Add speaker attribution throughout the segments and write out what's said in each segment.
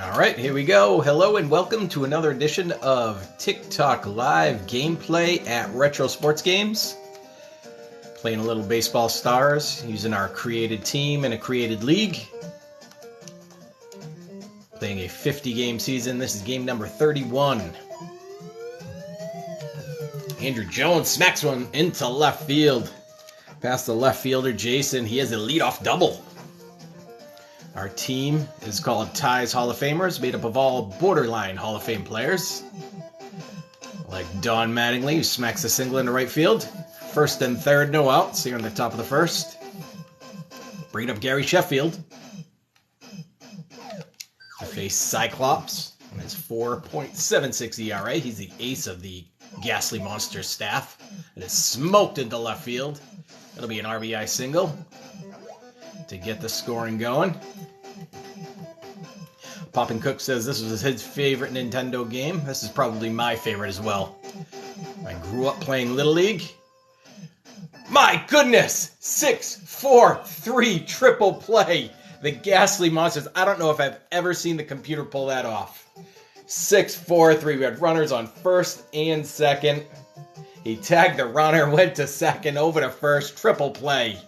Speaker 1: Alright, here we go. Hello and welcome to another edition of TikTok Live gameplay at Retro Sports Games. Playing a little baseball stars using our created team in a created league. Playing a 50-game season. This is game number 31. Andruw Jones smacks one into left field. Past the left fielder, Jason. He has a leadoff double. Our team is called Ty's Hall of Famers, made up of all borderline Hall of Fame players. Like Don Mattingly, who smacks a single into right field. First and third, no outs here on the top of the first. Bringing up Gary Sheffield. To face Cyclops on his 4.76 ERA. He's the ace of the Ghastly Monsters staff. It is smoked into left field. It'll be an RBI single to get the scoring going. Poppin' Cook says this was his favorite Nintendo game. This is probably my favorite as well. I grew up playing Little League. My goodness! 6-4-3 triple play. The Ghastly Monsters. I don't know if I've ever seen the computer pull that off. 6-4-3. We had runners on first and second. He tagged the runner, went to second, over to first. Triple play.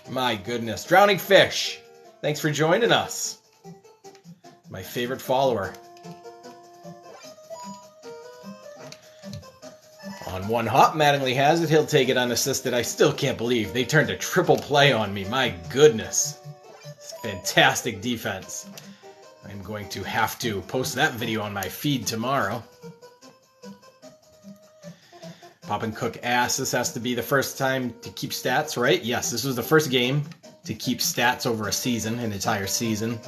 Speaker 1: My goodness. Drowning Fish, thanks for joining us. My favorite follower. On one hop, Mattingly has it. He'll take it unassisted. I still can't believe they turned a triple play on me. My goodness. Fantastic defense. I'm going to have to post that video on my feed tomorrow. Poppin' Cook asks, this has to be the first time to keep stats, right? Yes, this was the first game to keep stats over a season, an entire season.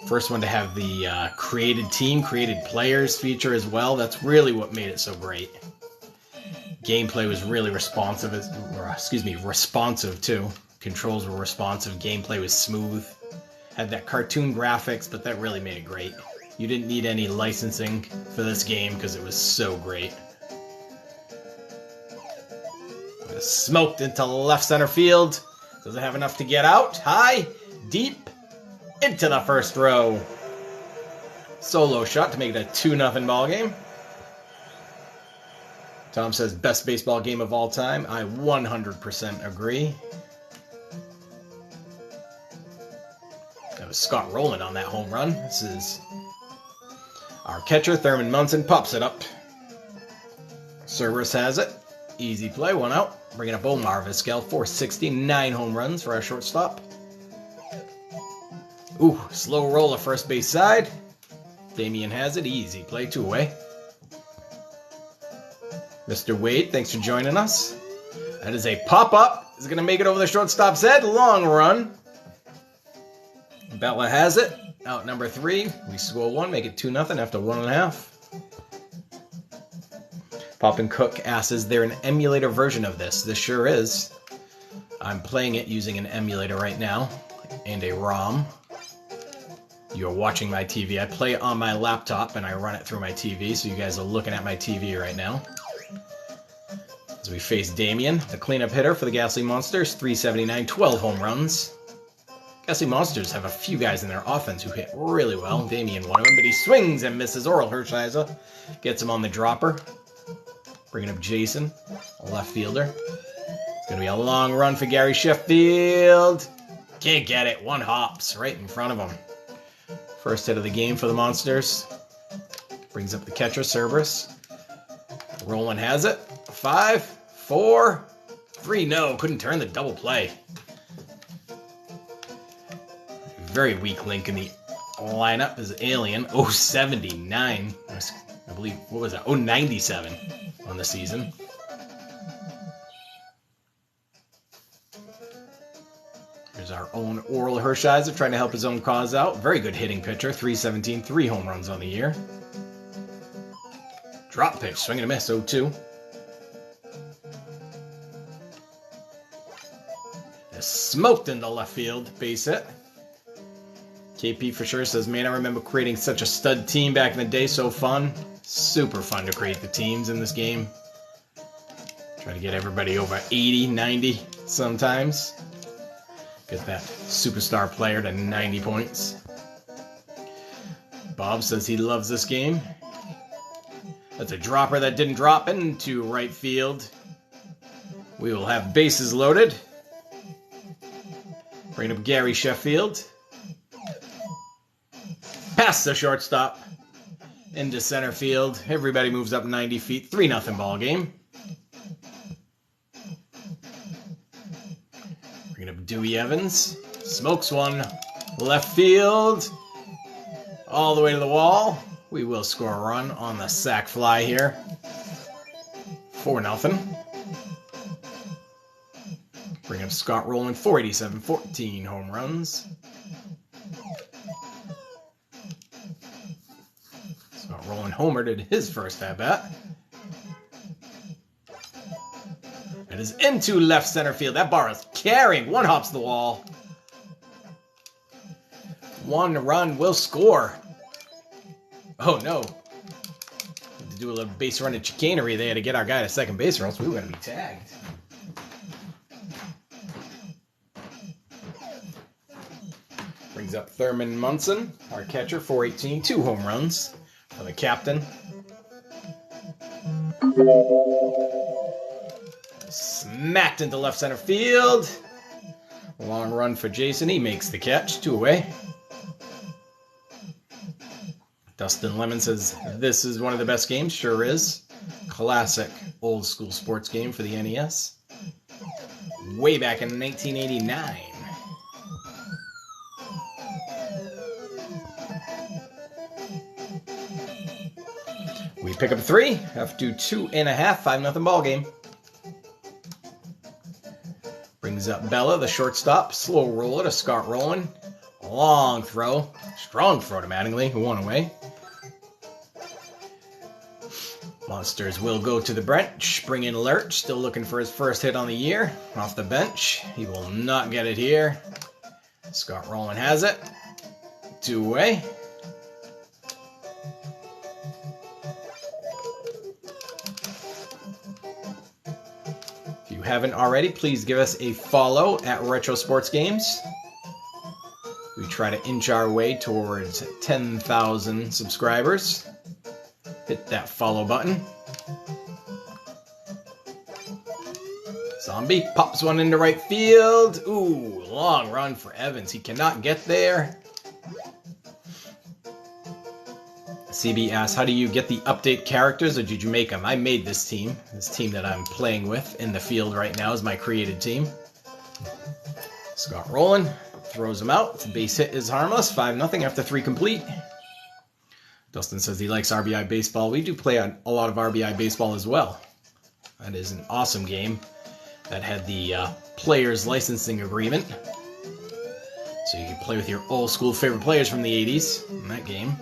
Speaker 1: First one to have the created team, created players feature as well. That's really what made it so great. Gameplay was really responsive, responsive too. Controls were responsive, gameplay was smooth. Had that cartoon graphics, but that really made it great. You didn't need any licensing for this game because it was so great. Smoked into left center field. Doesn't have enough to get out. High, deep, into the first row. Solo shot to make it a 2-0 ball game. Tom says best baseball game of all time. I 100% agree. That was Scott Rolen on that home run. This is our catcher, Thurman Munson, pops it up. Cerberus has it. Easy play, one out. Bringing up Omar Vizquel, 469 home runs for our shortstop. Ooh, slow roll of first base side. Damien has it. Easy play, 2 away. Mr. Wade, thanks for joining us. That is a pop-up. Is going to make it over the shortstop's head. Long run. Bella has it. Out number 3. We score 1, make it 2-0 after 1.5. Poppin' Cook asks, is there an emulator version of this? This sure is. I'm playing it using an emulator right now and a ROM. You're watching my TV. I play it on my laptop and I run it through my TV, so you guys are looking at my TV right now. As we face Damien, the cleanup hitter for the Ghastly Monsters, 379, 12 home runs. Ghastly Monsters have a few guys in their offense who hit really well. Damien one of them, but he swings and misses. Orel Hershiser gets him on the dropper. Bringing up Jason, a left fielder. It's going to be a long run for Gary Sheffield. Can't get it. 1 hops right in front of him. First hit of the game for the Monsters. Brings up the catcher, Cerberus. Rolen has it. 5, 4, 3. No, couldn't turn the double play. Very weak link in the lineup is Alien. 079. I believe, what was that? 097 on the season. There's our own Orel Hershiser trying to help his own cause out. Very good hitting pitcher. 317, 3 home runs on the year. Drop pitch, swing and a miss, 0-2. Smoked into left field, base hit. KP for sure says, man, I remember creating such a stud team back in the day. So fun. Super fun to create the teams in this game. Try to get everybody over 80, 90 sometimes. Get that superstar player to 90 points. Bob says he loves this game. That's a dropper that didn't drop into right field. We will have bases loaded. Bring up Gary Sheffield. Past the shortstop. Into center field. Everybody moves up 90 feet. 3-0 ball game. Bring up Dwight Evans. Smokes one. Left field. All the way to the wall. We will score a run on the sac fly here. 4-0. Bring up Scott Rolen. 487. 14 home runs. Scott Rolen homered in his first at-bat. It is into left center field. That bar is carrying. One hops the wall. 1 run will score. Oh no. Had to do a little base running chicanery. They had to get our guy to second base or else we were going to be tagged. Brings up Thurman Munson, our catcher, 418, 2 home runs for the captain. Smacked into left center field. Long run for Jason. He makes the catch. 2 away. Dustin Lemon says, this is one of the best games. Sure is. Classic old school sports game for the NES. Way back in 1989. We pick up 3 after 2.5, 5-0 ball game. Brings up Bella, the shortstop. Slow roller to Scott Rolen. Long throw. Strong throw to Mattingly, who 1 away. Monsters will go to the bench. Bring in Lurch, still looking for his first hit on the year. Off the bench. He will not get it here. Scott Rolen has it. 2 away. If you haven't already, please give us a follow at Retro Sports Games. We try to inch our way towards 10,000 subscribers. Hit that follow button. Zombie pops one into right field. Ooh, long run for Evans. He cannot get there. CB asks, how do you get the update characters, or did you make them? I made this team. This team that I'm playing with in the field right now is my created team. Scott Rolen throws him out. Base hit is harmless. 5-0 after 3 complete. Dustin says he likes RBI Baseball. We do play a lot of RBI Baseball as well. That is an awesome game that had the players licensing agreement. So you can play with your old school favorite players from the 80s in that game.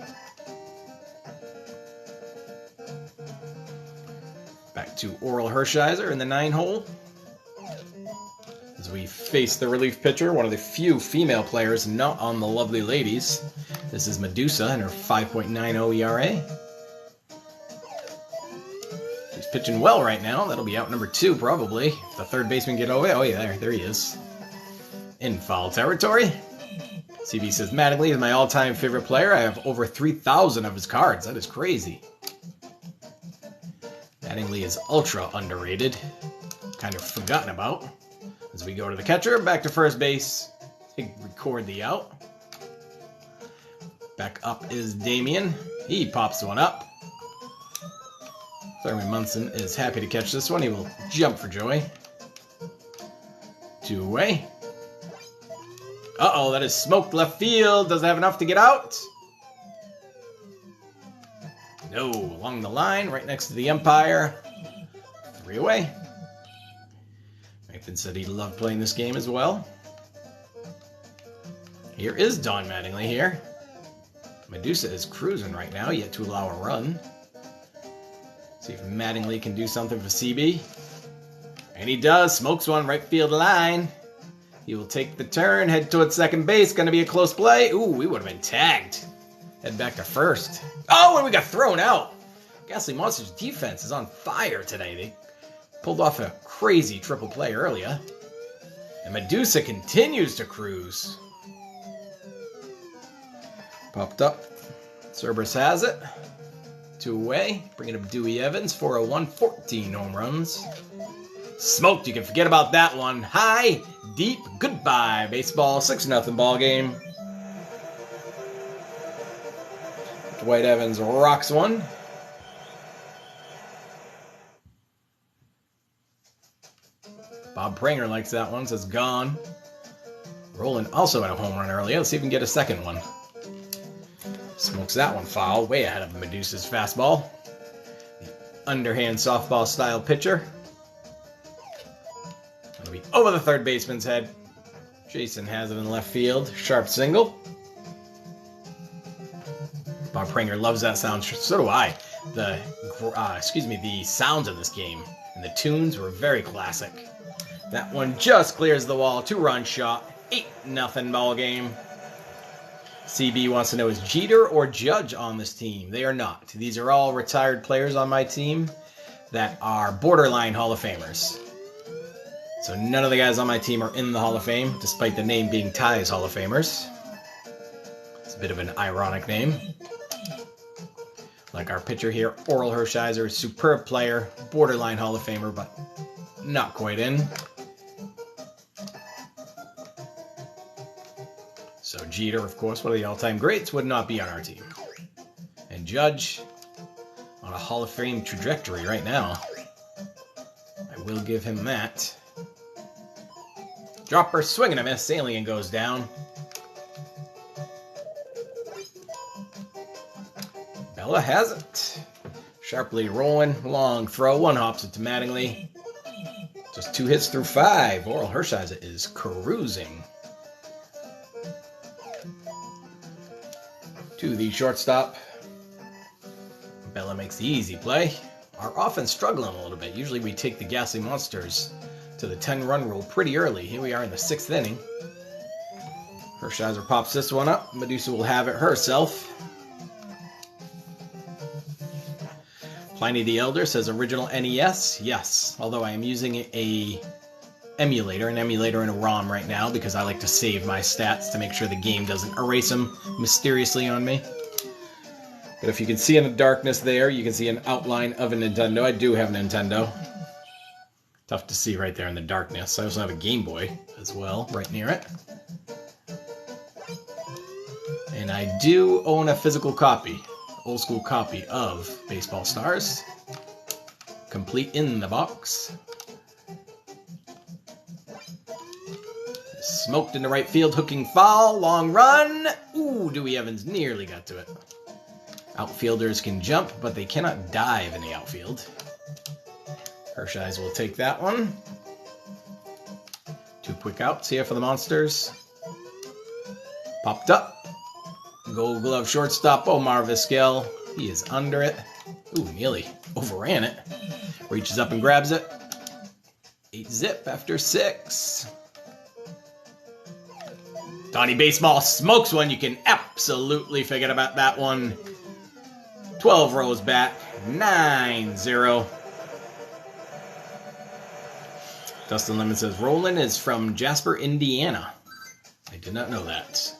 Speaker 1: Back to Orel Hershiser in the 9-hole. As we face the relief pitcher, one of the few female players not on the lovely ladies. This is Medusa and her 5.90 ERA. She's pitching well right now. That'll be out number 2 probably. If the third baseman get away. Oh yeah, there he is. In foul territory. CB says, Mattingly is my all-time favorite player. I have over 3,000 of his cards. That is crazy. Mattingly is ultra underrated. Kind of forgotten about. As we go to the catcher, back to first base. Record the out. Back up is Damien. He pops one up. Thurman Munson is happy to catch this one. He will jump for joy. 2 away. Uh-oh, that is smoked left field. Doesn't have enough to get out. No, along the line, right next to the umpire. 3 away. Nathan said he loved playing this game as well. Here is Don Mattingly here. Medusa is cruising right now, yet to allow a run. See if Mattingly can do something for CB. And he does. Smokes one right field line. He will take the turn, head towards second base. Going to be a close play. Ooh, we would have been tagged. Head back to first. Oh, and we got thrown out. Ghastly Monsters defense is on fire today. They pulled off a crazy triple play earlier. And Medusa continues to cruise. Popped up. Cerberus has it. 2 away. Bringing up Dwight Evans. 401, 14 home runs. Smoked. You can forget about that one. High, deep, goodbye. Baseball, 6-0 ball game. Dwight Evans rocks one. Bob Pranger likes that one. Says gone. Rolen also had a home run earlier. Let's see if we can get a second one. Smokes that one foul. Way ahead of Medusa's fastball. The underhand softball style pitcher. That'll be over the third baseman's head. Jason has it in left field. Sharp single. Bob Pranger loves that sound. So do I. The sounds of this game and the tunes were very classic. That one just clears the wall. 2-run shot. 8-0 ball game. CB wants to know, is Jeter or Judge on this team? They are not. These are all retired players on my team that are borderline Hall of Famers. So none of the guys on my team are in the Hall of Fame, despite the name being Ty's Hall of Famers. It's a bit of an ironic name. Like our pitcher here, Orel Hershiser, superb player, borderline Hall of Famer, but not quite in. So Jeter, of course, one of the all-time greats, would not be on our team. And Judge, on a Hall of Fame trajectory right now. I will give him that. Dropper, swing and a miss. Alien goes down. Bella has it. Sharply rolling. Long throw. One hops it to Mattingly. Just 2 hits through 5. Orel Hershiser is cruising. To the shortstop. Bella makes the easy play. Our offense struggling a little bit. Usually we take the Ghastly Monsters to the 10-run rule pretty early. Here we are in the 6th inning. Hershiser pops this one up. Medusa will have it herself. Pliny the Elder says original NES. Yes, although I am using an emulator and a ROM right now because I like to save my stats to make sure the game doesn't erase them mysteriously on me. But if you can see in the darkness there, you can see an outline of a Nintendo. I do have a Nintendo. Tough to see right there in the darkness. I also have a Game Boy as well, right near it. And I do own a physical copy, old school copy of Baseball Stars, complete in the box. Smoked into right field, hooking foul, long run. Ooh, Dwight Evans nearly got to it. Outfielders can jump, but they cannot dive in the outfield. Hershiser will take that one. 2 quick outs here for the Monsters. Popped up. Gold glove shortstop Omar Vizquel. He is under it. Ooh, nearly overran it. Reaches up and grabs it. 8-zip after 6. Donnie Baseball smokes one. You can absolutely forget about that one. 12 rows back. 9-0. Dustin Lemon says, Rolen is from Jasper, Indiana. I did not know that.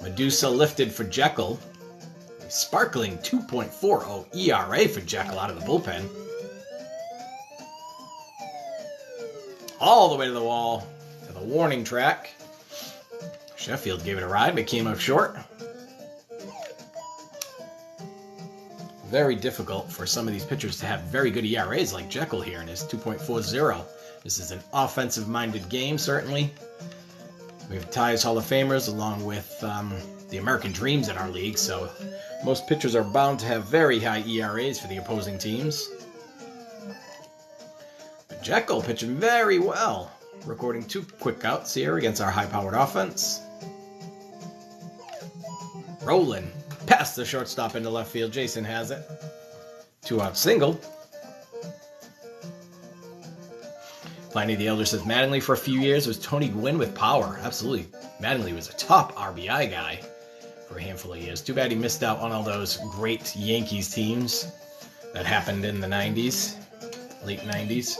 Speaker 1: Medusa lifted for Jekyll. A sparkling 2.40 ERA for Jekyll out of the bullpen. All the way to the wall, to the warning track. Sheffield gave it a ride, but came up short. Very difficult for some of these pitchers to have very good ERAs like Jekyll here in his 2.40. This is an offensive-minded game, certainly. We have Ty's Hall of Famers along with the American Dreams in our league, so most pitchers are bound to have very high ERAs for the opposing teams. But Jekyll pitching very well, recording 2 quick outs here against our high-powered offense. Rolen past the shortstop into left field. Jason has it. 2-out single. Pliny the Elder says Mattingly for a few years was Tony Gwynn with power. Absolutely. Mattingly was a top RBI guy for a handful of years. Too bad he missed out on all those great Yankees teams that happened in the 90s, late 90s.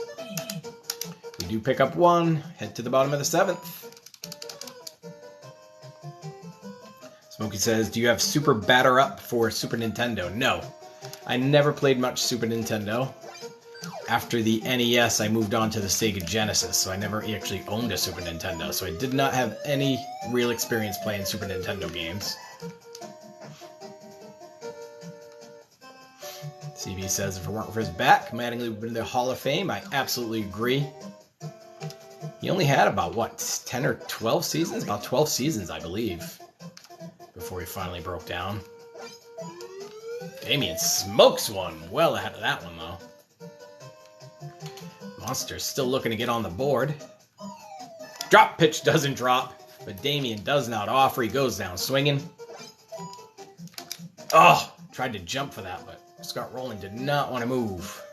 Speaker 1: We do pick up 1. Head to the bottom of the 7th. Smokey says, do you have Super Batter Up for Super Nintendo? No. I never played much Super Nintendo. After the NES, I moved on to the Sega Genesis, so I never actually owned a Super Nintendo, so I did not have any real experience playing Super Nintendo games. CB says, if it weren't for his back, Mattingly would have been in the Hall of Fame. I absolutely agree. He only had about, what, 10 or 12 seasons? About 12 seasons, I believe, before he finally broke down. Damien smokes one. Well ahead of that one, though. Monster's still looking to get on the board. Drop pitch doesn't drop, but Damien does not offer. He goes down swinging. Oh, tried to jump for that, but Scott Rolen did not want to move.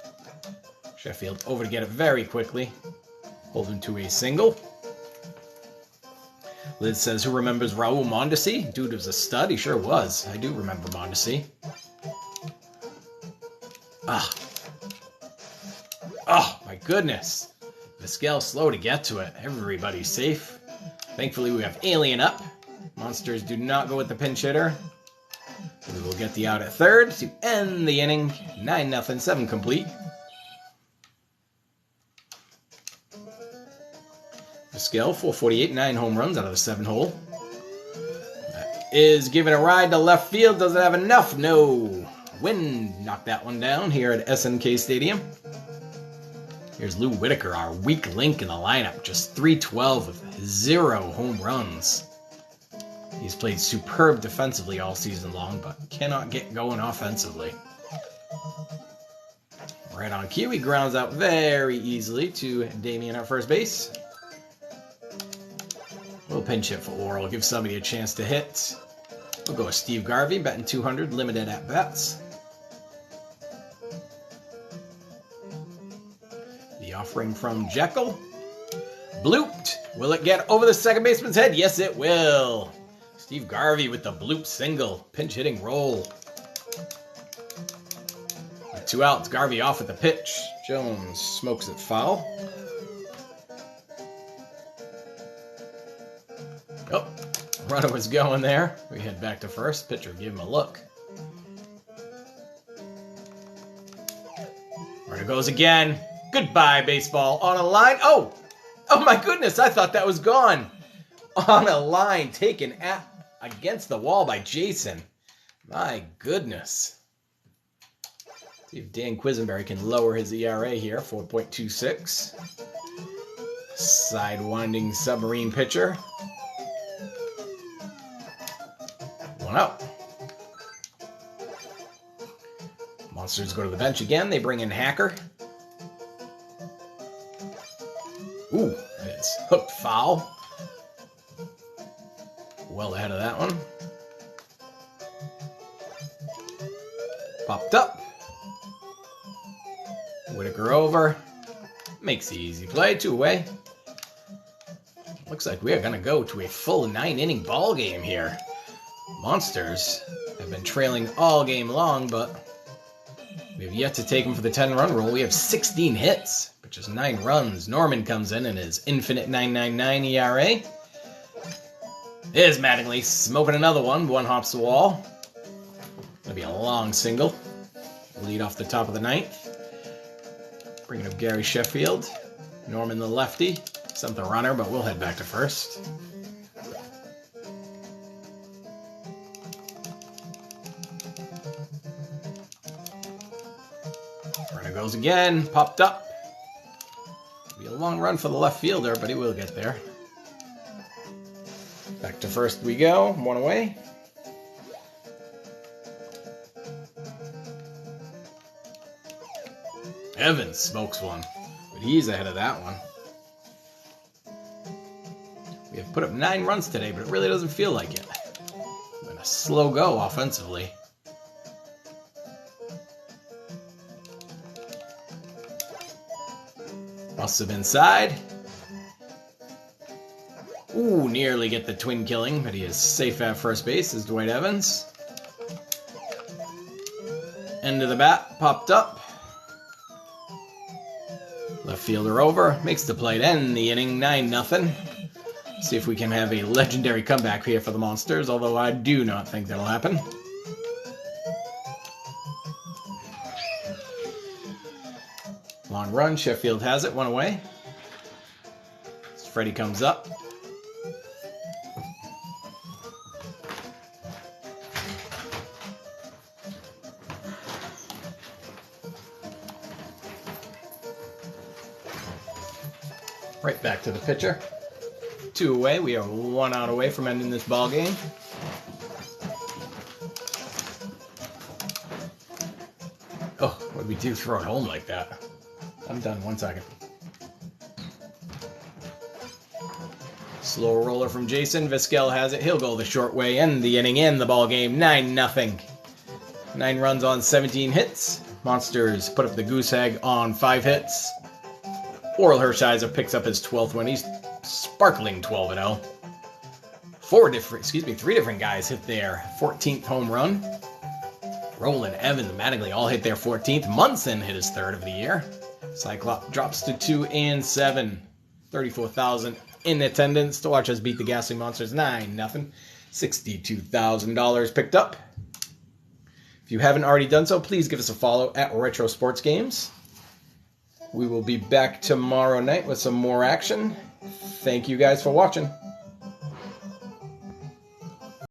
Speaker 1: Sheffield over to get it very quickly. Hold him to a single. Liz says, who remembers Raul Mondesi? Dude was a stud. He sure was. I do remember Mondesi. Ah. Oh, my goodness. Vizquel slow to get to it. Everybody's safe. Thankfully, we have Alien up. Monsters do not go with the pinch hitter. We will get the out at third to end the inning. 9-0, 7 complete. Vizquel, 448, 9 home runs out of the 7 hole. That is giving a ride to left field. Doesn't have enough. No. Wind knocked that one down here at SNK Stadium. Here's Lou Whitaker, our weak link in the lineup. Just 312 with 0 home runs. He's played superb defensively all season long, but cannot get going offensively. Right on cue, he grounds out very easily to Damien at first base. We'll pinch hit for Orel, give somebody a chance to hit. We'll go with Steve Garvey, batting 200, limited at bats. The offering from Jekyll. Blooped. Will it get over the second baseman's head? Yes, it will. Steve Garvey with the bloop single. Pinch hitting roll. With 2 outs, Garvey off at the pitch. Jones smokes it foul. Oh, runner was going there. We head back to first. Pitcher give him a look. Runner goes again. Goodbye, baseball. On a line. Oh! Oh my goodness, I thought that was gone. On a line taken against the wall by Jason. My goodness. See if Dan Quisenberry can lower his ERA here. 4.26. Sidewinding submarine pitcher. 1 out. Monsters go to the bench again. They bring in Hacker. Ooh, it's hooked foul. Well ahead of that one. Popped up. Whitaker over. Makes the easy play. 2 away. Looks like we are going to go to a full 9-inning ball game here. Monsters have been trailing all game long, but we have yet to take them for the 10-run rule. We have 16 hits, which is 9 runs. Norman comes in and his infinite 9.99 ERA. There's Mattingly smoking another one. 1 hops the wall. Gonna be a long single. Lead off the top of the 9th. Bringing up Gary Sheffield. Norman the lefty. Sent the runner, but we'll head back to first. Runner goes again. Popped up. Be a long run for the left fielder, but he will get there. Back to first we go. 1 away. Evans smokes one, but he's ahead of that one. We have put up 9 runs today, but it really doesn't feel like it. Been a slow go offensively. Busts him inside. Ooh, nearly get the twin killing, but he is safe at first base as Dwight Evans. End of the bat, popped up. Left fielder over, makes the play to end the inning, 9-0. See if we can have a legendary comeback here for the Monsters, although I do not think that'll happen. Long run, Sheffield has it, one away. As Freddie comes up. Right back to the pitcher. 2 away. We are 1 out away from ending this ball game. Oh, what did we do? Throw it home like that. I'm done. 1 second. Slow roller from Jason. Vizquel has it. He'll go the short way. End the inning. End the ball game. 9-0. 9 runs on 17 hits. Monsters put up the goose egg on 5 hits. Orel Hershiser picks up his 12th win. He's sparkling 12-0. 3 different guys hit their 14th home run. Rolen, Evans, and Mattingly all hit their 14th. Munson hit his 3rd of the year. Cyclops drops to 2-7. 34,000 in attendance to watch us beat the Ghastly Monsters 9-0. $62,000 picked up. If you haven't already done so, please give us a follow at Retro Sports Games. We will be back tomorrow night with some more action. Thank you guys for watching.